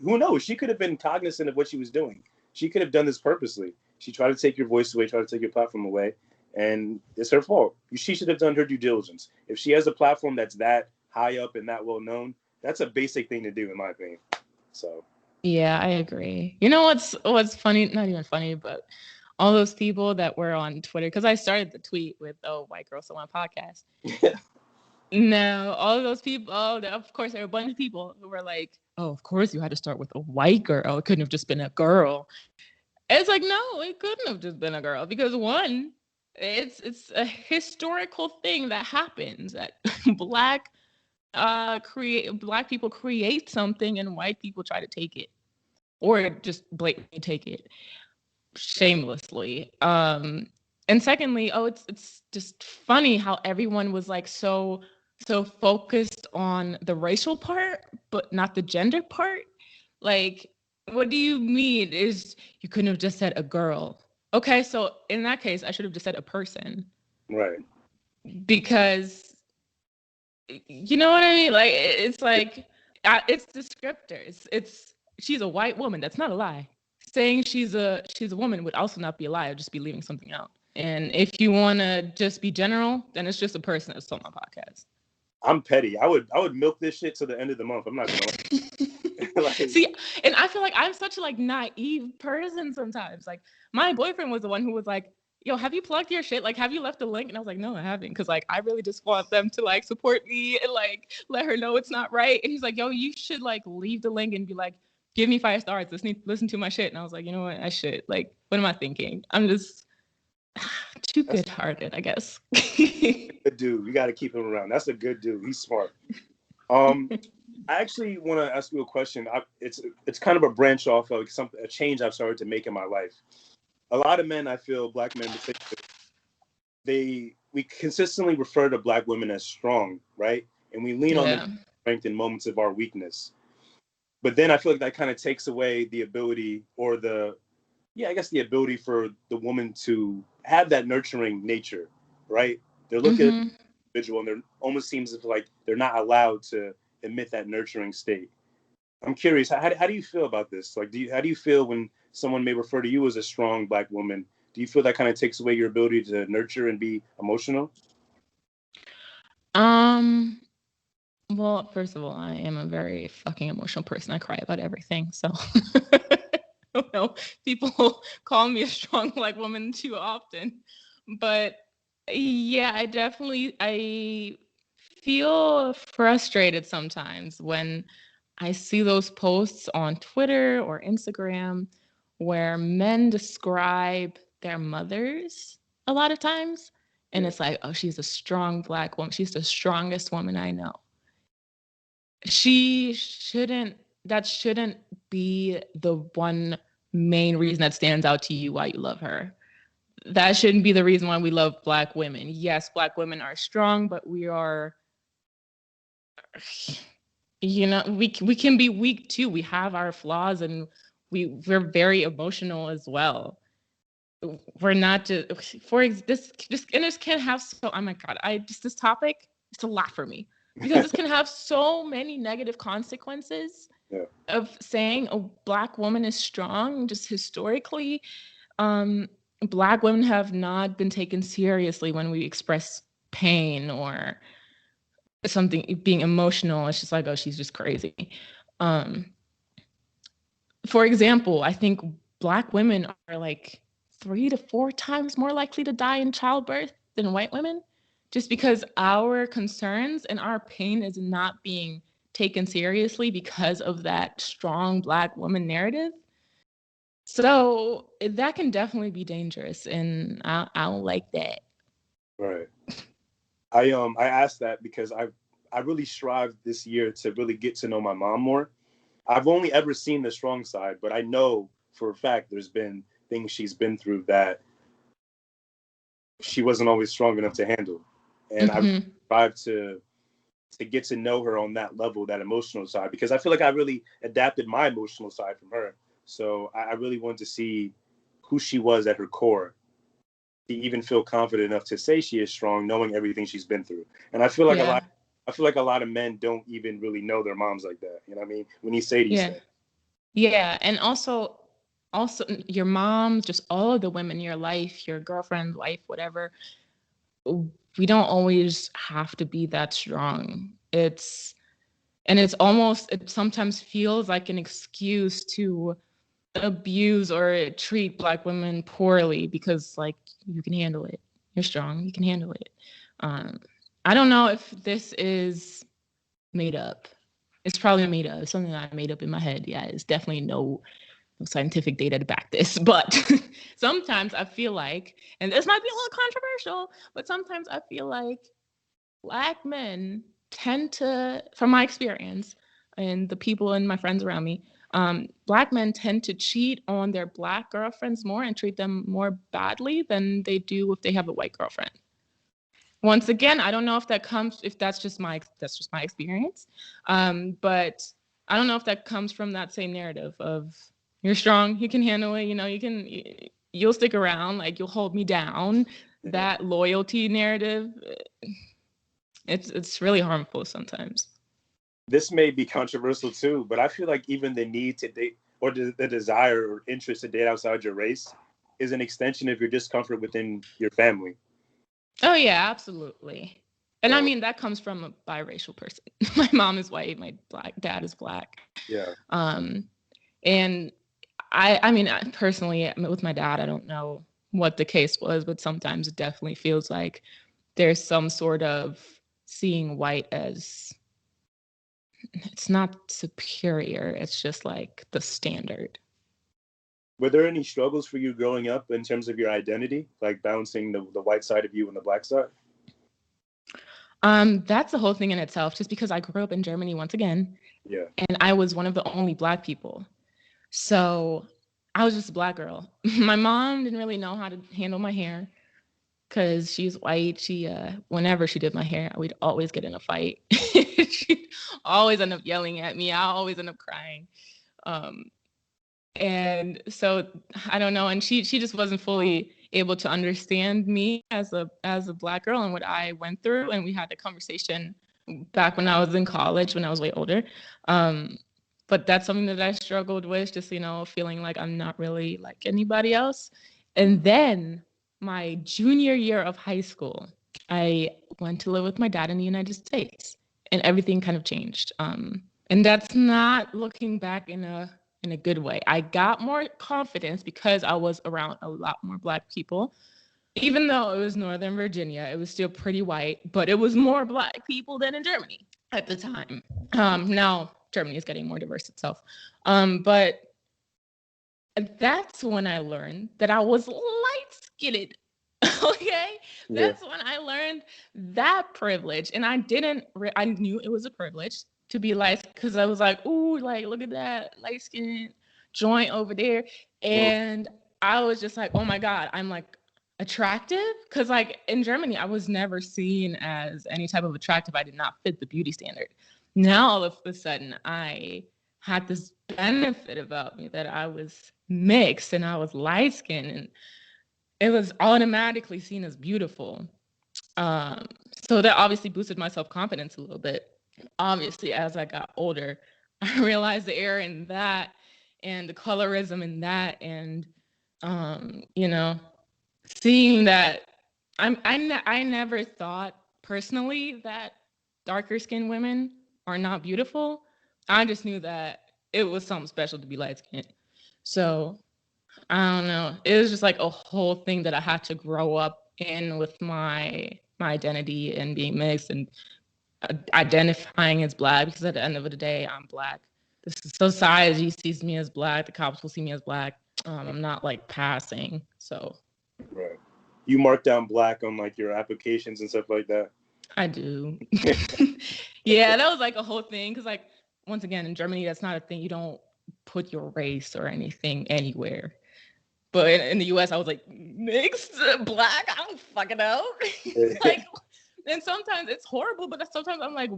who knows, she could have been cognizant of what she was doing. She could have done this purposely. She tried to take your voice away, tried to take your platform away, and it's her fault. She should have done her due diligence. If she has a platform that's that high up and that well known, that's a basic thing to do, in my opinion. So yeah, I agree. You know what's funny? Not even funny, but all those people that were on Twitter, because I started the tweet with, "Oh, white girl, so on podcast." No, all of those people. Oh, of course, there were a bunch of people who were like, "Oh, of course, you had to start with a white girl. It couldn't have just been a girl." It's like, no, it couldn't have just been a girl, because one, it's a historical thing that happens, that Black people create something and white people try to take it, or just blatantly take it shamelessly. And secondly, it's just funny how everyone was like so focused on the racial part but not the gender part. Like, what do you mean is you couldn't have just said a girl? Okay, so in that case I should have just said a person, right? Because you know what I mean? Like, it's like, it's descriptors. It's she's a white woman. That's not a lie. Saying she's a woman would also not be a lie. I'd just be leaving something out. And if you want to just be general, then it's just a person that's on my podcast. I'm petty. I would milk this shit to the end of the month. I'm not gonna like, see, and I feel like I'm such a like naive person sometimes. Like, my boyfriend was the one who was like, yo, have you plugged your shit? Like, have you left a link? And I was like, no, I haven't. Because, like, I really just want them to, like, support me and, like, let her know it's not right. And he's like, yo, you should, like, leave the link and be like, give me 5 stars. Listen to my shit. And I was like, you know what? I should. Like, what am I thinking? I'm just too good-hearted, I guess. Good dude. You got to keep him around. That's a good dude. He's smart. I actually want to ask you a question. It's kind of a branch off of a change I've started to make in my life. A lot of men, I feel, black men in particular, we consistently refer to black women as strong, right? And we lean on Yeah. their strength in moments of our weakness. But then I feel like that kind of takes away the ability or the ability for the woman to have that nurturing nature, right? They're looking at Mm-hmm. the individual and they're almost seems like they're not allowed to emit that nurturing state. I'm curious, how do you feel about this? Like, how do you feel when someone may refer to you as a strong black woman? Do you feel that kind of takes away your ability to nurture and be emotional? Um, well, first of all, I am a very fucking emotional person. I cry about everything. So I don't know. People call me a strong black woman too often. But yeah, I feel frustrated sometimes when I see those posts on Twitter or Instagram where men describe their mothers a lot of times. And it's like, oh, she's a strong black woman. She's the strongest woman I know. That shouldn't be the one main reason that stands out to you why you love her. That shouldn't be the reason why we love black women. Yes, black women are strong, but we are, we can be weak too. We have our flaws, and we're very emotional as well. We're not just this can have oh my god, this topic, it's a lot for me because this can have so many negative consequences. Yeah. Of saying a black woman is strong. Just historically, black women have not been taken seriously when we express pain or something, being emotional. It's just like, oh, she's just crazy. For example, I think black women are like 3 to 4 times more likely to die in childbirth than white women, just because our concerns and our pain is not being taken seriously because of that strong black woman narrative. So that can definitely be dangerous, and I don't like that. Right. I asked that because I really strived this year to really get to know my mom more. I've only ever seen the strong side, but I know for a fact there's been things she's been through that she wasn't always strong enough to handle. And I Mm-hmm. tried to get to know her on that level, that emotional side, because I feel like I really adapted my emotional side from her. So I really wanted to see who she was at her core, to even feel confident enough to say she is strong, knowing everything she's been through. And Yeah. I feel like a lot of men don't even really know their moms like that. You know what I mean? When you say these Yeah. things. Yeah. And also your mom, just all of the women in your life, your girlfriend, wife, whatever, we don't always have to be that strong. It sometimes feels like an excuse to abuse or treat black women poorly because, like, you can handle it. You're strong. You can handle it. Um, I don't know if this is made up. It's probably made up. It's something that I made up in my head. Yeah, it's definitely no scientific data to back this. But sometimes I feel like, and this might be a little controversial, but sometimes I feel like black men tend to, from my experience and the people and my friends around me, black men tend to cheat on their black girlfriends more and treat them more badly than they do if they have a white girlfriend. Once again, I don't know if that's just my experience, but I don't know if that comes from that same narrative of you're strong, you can handle it, you'll stick around, like you'll hold me down. That loyalty narrative, it's really harmful sometimes. This may be controversial too, but I feel like even the need to date or the desire or interest to date outside your race is an extension of your discomfort within your family. Oh yeah, absolutely. And I So mean that comes from a biracial person. My mom is white, my black dad is black. yeah, And I mean, personally, with my dad, I don't know what the case was, but sometimes it definitely feels like there's some sort of seeing white as, it's not superior, it's just like the standard. were there any struggles for you growing up in terms of your identity, like balancing the white side of you and the black side? That's the whole thing in itself, just because I grew up in Germany once again. Yeah. And I was one of the only Black people. So I was just a Black girl. My mom didn't really know how to handle my hair because she's white. She, whenever she did my hair, we'd always get in a fight. She'd always end up yelling at me. I always end up crying. Um, and so I don't know. And she just wasn't fully able to understand me as a Black girl and what I went through. And we had a conversation back when I was in college, when I was way older. But that's something that I struggled with, just, feeling like I'm not really like anybody else. And then my junior year of high school, I went to live with my dad in the United States, and everything kind of changed. And that's not looking back in a good way. I got more confidence because I was around a lot more Black people. Even though it was Northern Virginia, it was still pretty white, but it was more Black people than in Germany at the time. Now Germany is getting more diverse itself. But that's when I learned that I was light-skinned. Okay? Yeah. That's when I learned that privilege. And I knew it was a privilege to be light, because I was like, ooh, like, look at that light-skinned joint over there. And I was just like, oh my God, I'm like attractive. Because like in Germany, I was never seen as any type of attractive. I did not fit the beauty standard. Now all of a sudden I had this benefit about me that I was mixed and I was light skinned, and it was automatically seen as beautiful. So that obviously boosted my self-confidence a little bit. Obviously, as I got older, I realized the error in that and the colorism in that, and seeing that I never thought personally that darker skinned women are not beautiful. I just knew that it was something special to be light skinned. So I don't know. It was just like a whole thing that I had to grow up in with my identity and being mixed and identifying as Black, because at the end of the day, I'm Black. The society sees me as Black. The cops will see me as Black. I'm not like passing. So. Right. You mark down Black on like your applications and stuff like that. I do. Yeah, that was like a whole thing. Because like, once again, in Germany, that's not a thing. You don't put your race or anything anywhere. But in the US, I was like, mixed, Black, I don't fucking know. Like, and sometimes it's horrible, but sometimes I'm like,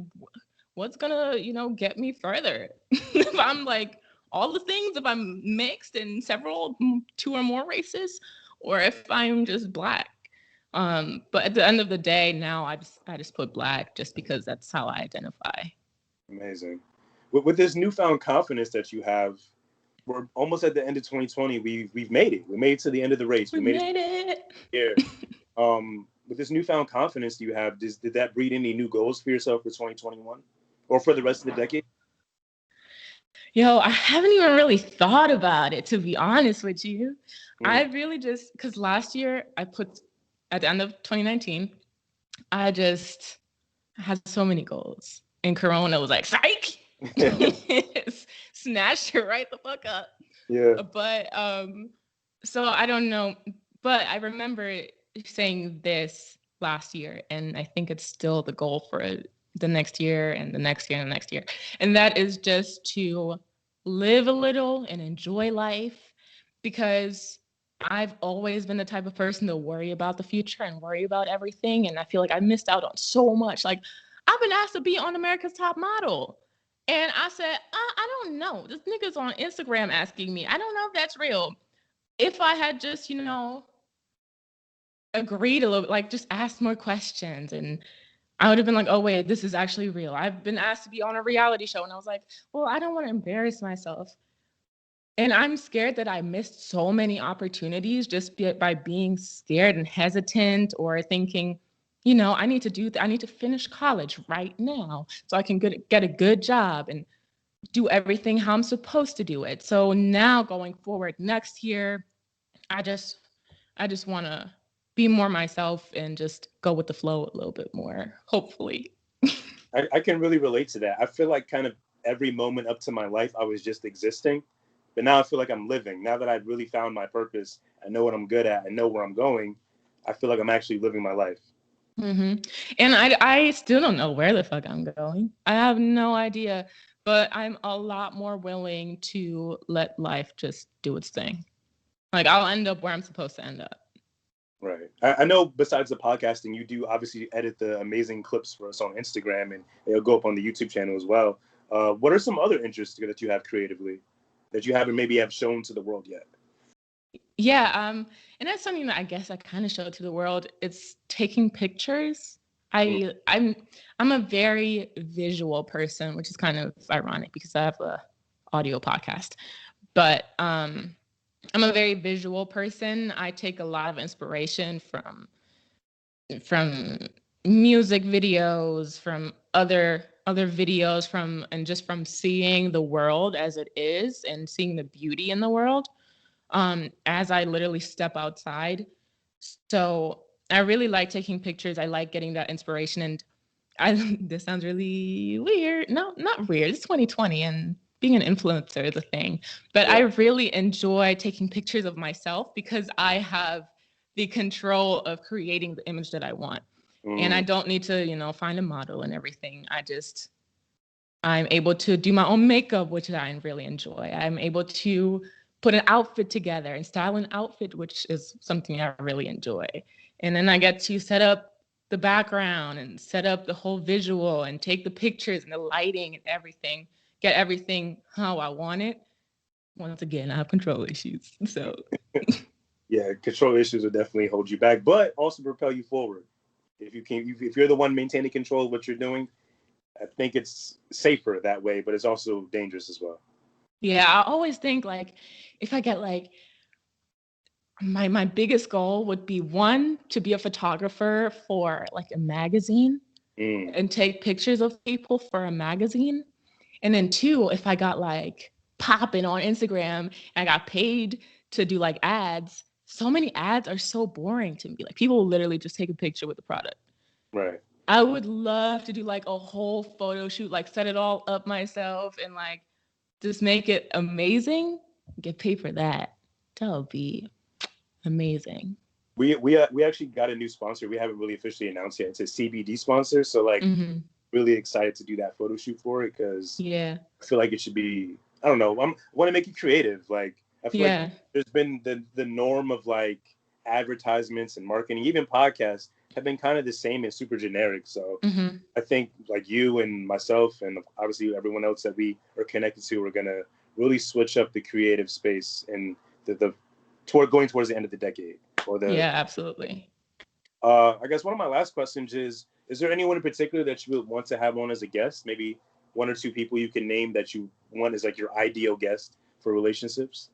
what's gonna, get me further? If I'm like all the things, if I'm mixed in two or more races, or if I'm just Black. But at the end of the day, now I just put Black just because that's how I identify. Amazing. With this newfound confidence that you have, we're almost at the end of 2020. We've made it. We made it to the end of the race. We made it. Yeah. With this newfound confidence you have, did that breed any new goals for yourself for 2021 or for the rest of the decade? Yo, I haven't even really thought about it, to be honest with you. I really just, because last year at the end of 2019, I just had so many goals. And Corona was like, psych! Snatched it right the fuck up. Yeah. But, so I don't know. But I remember saying this last year, and I think it's still the goal for the next year and the next year and the next year. And that is just to live a little and enjoy life, because I've always been the type of person to worry about the future and worry about everything. And I feel like I missed out on so much. Like, I've been asked to be on America's Top Model. And I said, I don't know. This nigga's on Instagram asking me. I don't know if that's real. If I had just, agreed a little, like just asked more questions, and I would have been like, oh wait, this is actually real. I've been asked to be on a reality show, and I was like, well, I don't want to embarrass myself. And I'm scared that I missed so many opportunities just by being scared and hesitant, or thinking, I need to finish college right now so I can get a good job and do everything how I'm supposed to do it. So now going forward next year, I just want to be more myself and just go with the flow a little bit more, hopefully. I can really relate to that. I feel like kind of every moment up to my life, I was just existing. But now I feel like I'm living. Now that I've really found my purpose, I know what I'm good at, I know where I'm going, I feel like I'm actually living my life. Mm-hmm. And I still don't know where the fuck I'm going. I have no idea. but I'm a lot more willing to let life just do its thing. Like, I'll end up where I'm supposed to end up. Right. I know besides the podcasting, you do obviously edit the amazing clips for us on Instagram, and they'll go up on the YouTube channel as well. What are some other interests that you have creatively that you haven't maybe have shown to the world yet? Yeah, and that's something that I guess I kind of showed to the world. It's taking pictures. I'm a very visual person, which is kind of ironic because I have a audio podcast. But I'm a very visual person. I take a lot of inspiration from music videos, from other videos, and just from seeing the world as it is and seeing the beauty in the world as I literally step outside. So I really like taking pictures. I like getting that inspiration. And this sounds really weird. No, not weird. It's 2020 and being an influencer is a thing. But yeah. I really enjoy taking pictures of myself because I have the control of creating the image that I want. And I don't need to, find a model and everything. I'm able to do my own makeup, which I really enjoy. I'm able to put an outfit together and style an outfit, which is something I really enjoy. And then I get to set up the background and set up the whole visual and take the pictures and the lighting and everything, get everything how I want it. Once again, I have control issues. So yeah, control issues will definitely hold you back, but also propel you forward. If you're the one maintaining control of what you're doing, I think it's safer that way, but it's also dangerous as well. Yeah, I always think like if I get like my biggest goal would be one, to be a photographer for like a magazine and take pictures of people for a magazine. And then two, if I got like popping on Instagram and I got paid to do like ads, so many ads are so boring to me. Like people will literally just take a picture with the product. Right. I would love to do like a whole photo shoot, like set it all up myself and like just make it amazing, get paid for that. That would be amazing. We actually got a new sponsor. We haven't really officially announced yet. It's a CBD sponsor. So like really excited to do that photo shoot for it because I feel like it should be, I don't know. I want to make it creative. Like I feel like there's been the norm of like advertisements and marketing, even podcasts have been kind of the same and super generic. So I think like you and myself and obviously everyone else that we are connected to, we're going to really switch up the creative space and going towards the end of the decade. Absolutely. I guess one of my last questions is there anyone in particular that you would want to have on as a guest? Maybe one or two people you can name that you want as like your ideal guest for relationships?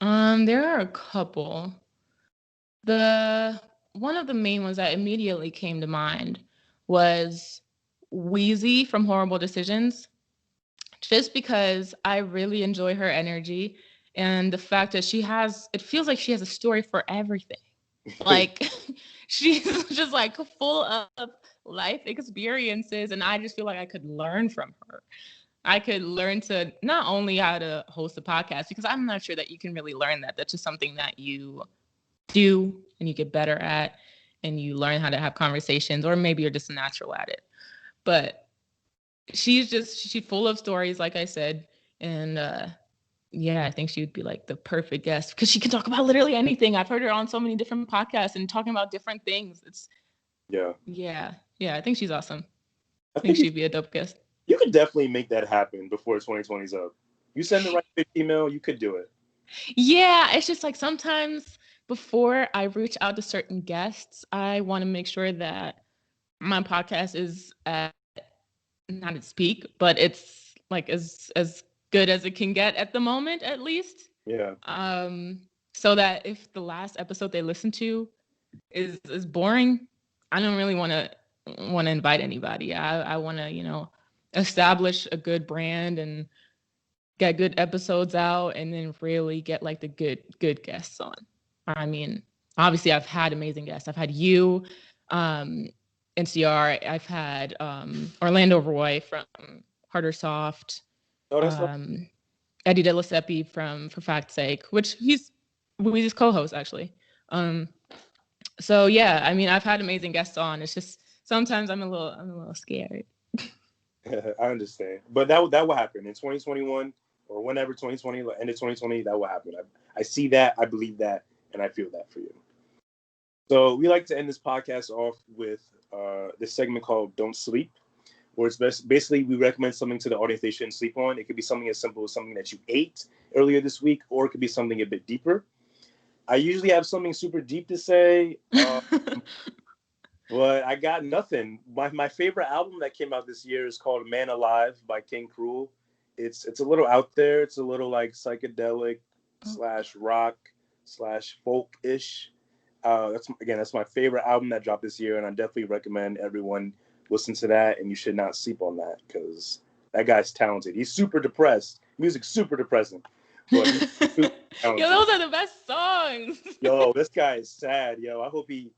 There are a couple. One of the main ones that immediately came to mind was Wheezy from Horrible Decisions, just because I really enjoy her energy and the fact that it feels like she has a story for everything. Like she's just like full of life experiences, and I just feel like I could learn from her. I could learn to not only how to host a podcast, because I'm not sure that you can really learn that. That's just something that you do and you get better at and you learn how to have conversations, or maybe you're just natural at it. But she's full of stories, like I said. And I think she would be like the perfect guest because she can talk about literally anything. I've heard her on so many different podcasts and talking about different things. I think she's awesome. I think she'd be a dope guest. You could definitely make that happen before 2020's up. You send the right email, you could do it. Yeah, it's just like sometimes before I reach out to certain guests, I want to make sure that my podcast is not at peak, but it's like as good as it can get at the moment, at least. Yeah. So that if the last episode they listen to is boring, I don't really want to invite anybody. I want to, establish a good brand and get good episodes out, and then really get like the good guests on. I mean, obviously I've had amazing guests. I've had you, NCR. I've had Orlando Roy from Harder Soft. Eddie De La Seppi from For Fact's Sake, which he's his co-host actually. So yeah, I mean, I've had amazing guests on. It's just sometimes I'm a little scared. I understand, but that will happen in 2021 or whenever 2020, end of 2020. That will happen. I see that, I believe that, and I feel that for you. So we like to end this podcast off with this segment called "Don't Sleep," where it's basically we recommend something to the audience they shouldn't sleep on. It could be something as simple as something that you ate earlier this week, or it could be something a bit deeper. I usually have something super deep to say, but I got nothing. My favorite album that came out this year is called "Man Alive" by King Krule. It's a little out there. It's a little like psychedelic / rock / folk ish. That's my favorite album that dropped this year, and I definitely recommend everyone listen to that. And you should not sleep on that because that guy's talented. He's super depressed. Music's super depressing, but he's super Yo, those are the best songs. Yo, this guy is sad. Yo, I hope he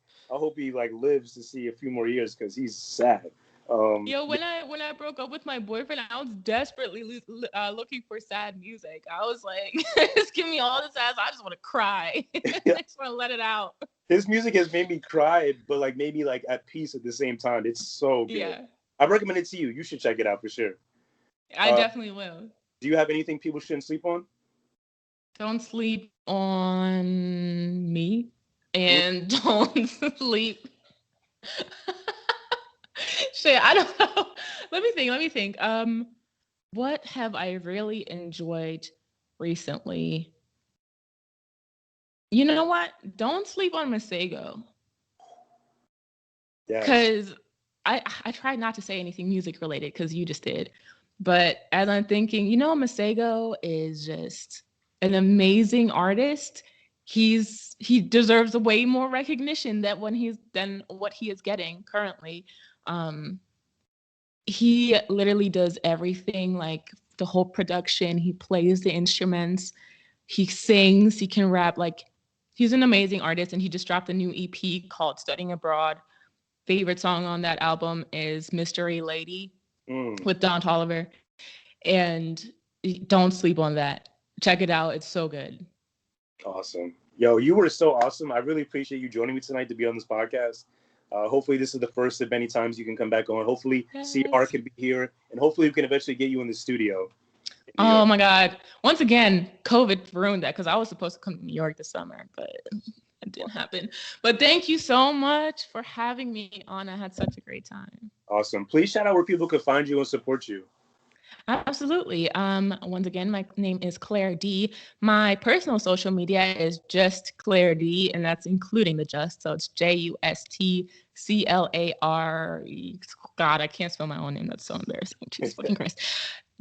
like lives to see a few more years because he's sad. Yo, when I broke up with my boyfriend, I was desperately looking for sad music. I was like, just give me all the sad. I just want to cry. I just want to let it out. His music has made me cry, but like made me like at peace at the same time. It's so good. Yeah. I recommend it to you. You should check it out for sure. I definitely will. Do you have anything people shouldn't sleep on? Don't sleep on me, and don't sleep. Shit, I don't know. Let me think. What have I really enjoyed recently? You know what? Don't sleep on Masego. Yeah. Because I tried not to say anything music related because you just did. But as I'm thinking, Masego is just an amazing artist. He deserves way more recognition than what he is getting currently. He literally does everything, like the whole production. He plays the instruments, he sings, he can rap. Like, he's an amazing artist, and he just dropped a new EP called Studying Abroad. Favorite song on that album is Mystery Lady with Don Toliver. And don't sleep on that. Check it out. It's so good. Awesome. Yo, you were so awesome. I really appreciate you joining me tonight to be on this podcast. Hopefully this is the first of many times you can come back on. Hopefully CR can be here, and hopefully we can eventually get you in the studio. Oh my God. Once again, COVID ruined that because I was supposed to come to New York this summer, but it didn't happen. But thank you so much for having me on. I had such a great time. Awesome. Please shout out where people can find you and support you. Absolutely. Once again, my name is Claire D. My personal social media is just Claire D, and that's including the just. So it's JUSTCLAR. God, I can't spell my own name. That's so embarrassing. Jesus fucking Christ.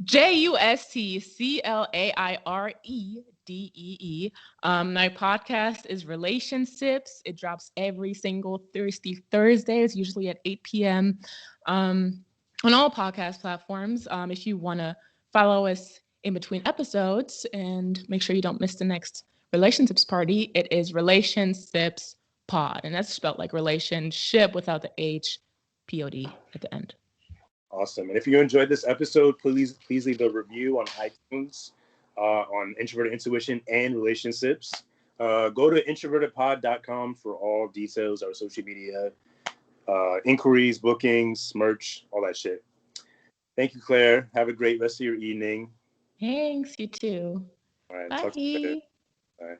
JUSTCLAREDEE. My podcast is Relationships. It drops every single Thursdays, usually at 8 p.m. On all podcast platforms. If you want to follow us in between episodes and make sure you don't miss the next relationships party, it is Relationships Pod, and that's spelled like relationship without the H, P-O-D at the end. Awesome. And if you enjoyed this episode, please leave a review on iTunes on Introverted Intuition and Relationships. Go to introvertedpod.com for all details, our social media, inquiries, bookings, merch, all that shit. Thank you, Claire. Have a great rest of your evening. Thanks, you too. All right. Bye. Talk to you later. Bye.